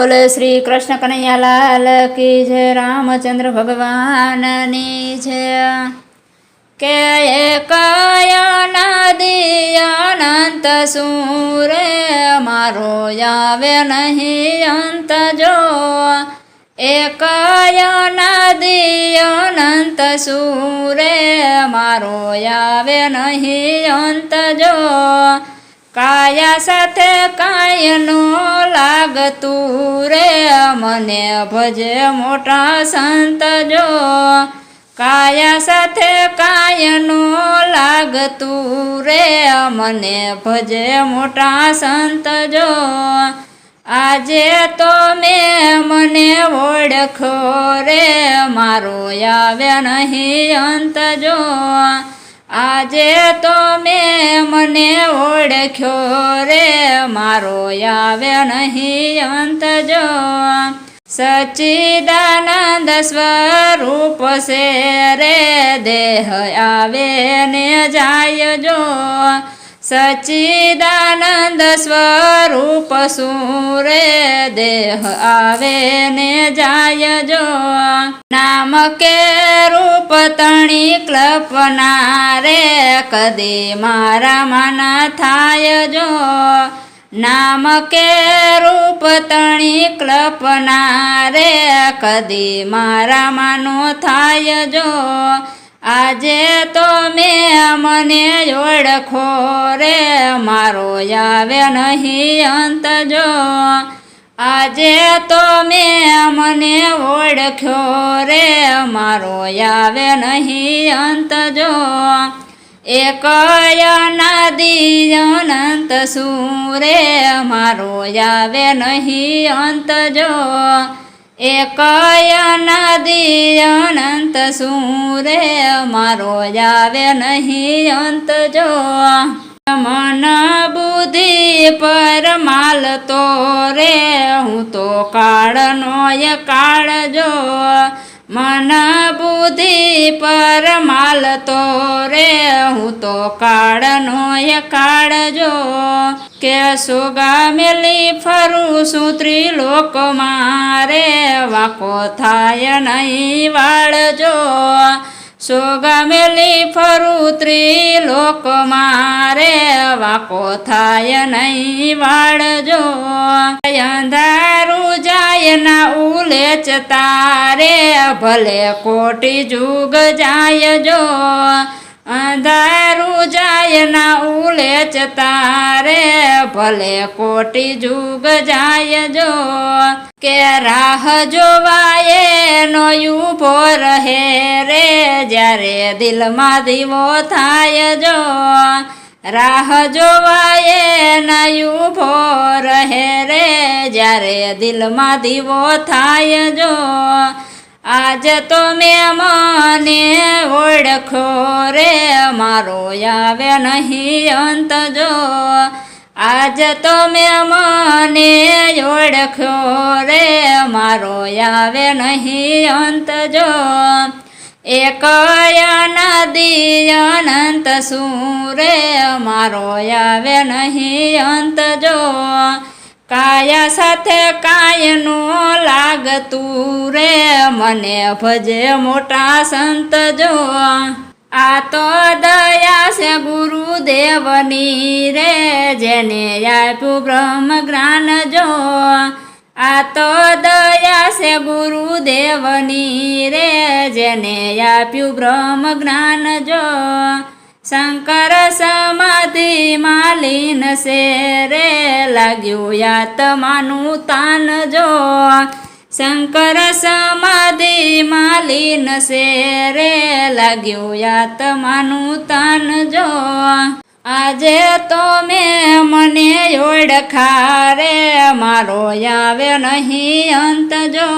બોલે શ્રી કૃષ્ણ કનૈયાલાલ કી જય, રામચંદ્ર ભગવાનની જય। કે એક અનાદિ અનંત સૂરે મારો આવે નહીં અંત જો। એક અનાદિ અનંત સૂરે મારો આવે નહીં અંત જો। કાયા સાથે કાયનો લાગતું રે મને ભજે મોટા સંત જો। કાયા સાથે કાયનો લાગતું રે મને ભજે મોટા સંત જો। આજે તો મને ઓળખો રે મારો આવે નહીં અંત જો। આજે તો મને ઓળખ્યો રે મારો આવે નહીં અંત જો। સચ્ચિદાનંદ સ્વરૂપ છે રે દેહ આવે ને જાય જો। સચ્ચિદાનંદ સ્વરૂપ શું રે દેહ આવે ને જાય જો। નામ કે રૂપ તણી કલ્પના રે કદી મારા મન થાય જો। નામ કે રૂપ તણી કલ્પના રે કદી મારા મનો થાય જો। આજે તો મને ઓળખો રે મારો આવે નહીં અંત જો। આજે તો મને ઓળખ્યો રે મારો આવે નહીં અંત જો। એક અનાદિ અનંત સૂરે મારો આવે નહીં અંત જો। એક અનાદિ અનંત સૂરે મારો આવે નહીં અંત જો। મન બુદ્ધિ પર માલતો રે હું તો કાળનો કાળ જો। મન બુદ્ધિ પર માલતો રે હું તો કાળનો કાળ જો। કે સોગા મેલી ફરું છું ત્રિલોકમાં રે વાકો થાય નહીં વાળ જો। સોગા મેલી ફરું ત્રિલોકમાં રે વાકો થાય નહીં વાળ જો। અંધારું જાય ના ઉલેચતા રે ભલે કોટી જુગ જાય જો। અંધારું જાય ના ઉલેચતા રે ભલે કોટી જુગ જાય જો। કે રાહ જોવાય નો ઊભો રહે રે જ્યારે દિલમાં દીવો થાય જો। રાહ જોવાય ના ઊભો રહે રે જ્યારે દિલમાં દીવો થાય જો। આજ તો મને ઓળખો રે મારો આવે નહીં અંત જો। આજ તો મને ઓળખ્યો રે મારો આવે નહીં અંત જો। એક અનાદિ અનંત સૂરે મારો આવે નહીં અંત જો। કાયા સાથે કાયનો લાગતું રે મને ભજે મોટા સંત જો। આ તો દયા છે ગુરુદેવની રે જેને આપ્યું બ્રહ્મ જ્ઞાન જો। આ તો દયા છે ગુરુદેવની રે જેને આપ્યું બ્રહ્મ જ્ઞાન જો। શંકર સમાધિ માલીન છે રે લાગ્યું આત્માનું તાન જો। શંકર સમાધિ માલીન છે રે લાગ્યું આત્માનું તાન જો। આજે તો મને ઓળખા રે મારો આવે નહીં અંત જો।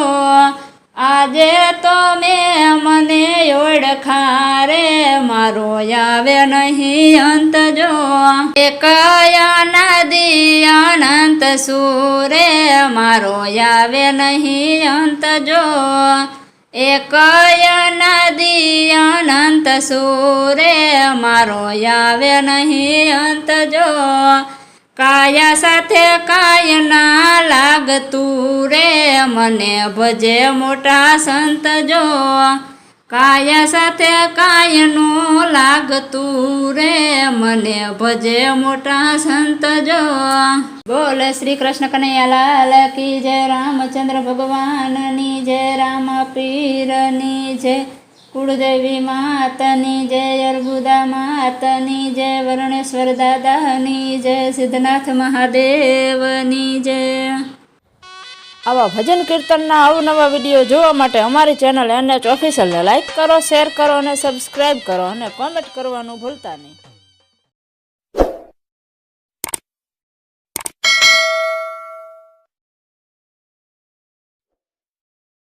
આજે તો મને ઓળખા રે મારો આવે નહીં અંત જો। એક અનાદિ અનંત સૂરે મારો આવે નહીં અંત જો। એક અનાદિ અનંત સૂરે મારો આવે નહીં અંત જો। કાયા સાથે કાય ના લાગતું રે મને ભજે મોટા સંત જો કાયા સાથે કાય નો લાગતું રે મને ભજે મોટા સંત જો બોલ શ્રી કૃષ્ણ કનૈયાલાલ કી જય રામચંદ્ર ભગવાનની જય રામ પીરની જય કુળદેવી માતની જય અર્બુદા માતની જય વર્ણેશ્વર દાદાની જય સિદ્ધનાથ મહાદેવની જય આવા ભજન કીર્તનના અવનવા વિડીયો જોવા માટે અમારી ચેનલ NH ઓફિશિયલને લાઈક કરો, શેર કરો અને સબસ્ક્રાઈબ કરો અને કોમેન્ટ કરવાનું ભૂલતા નહીં.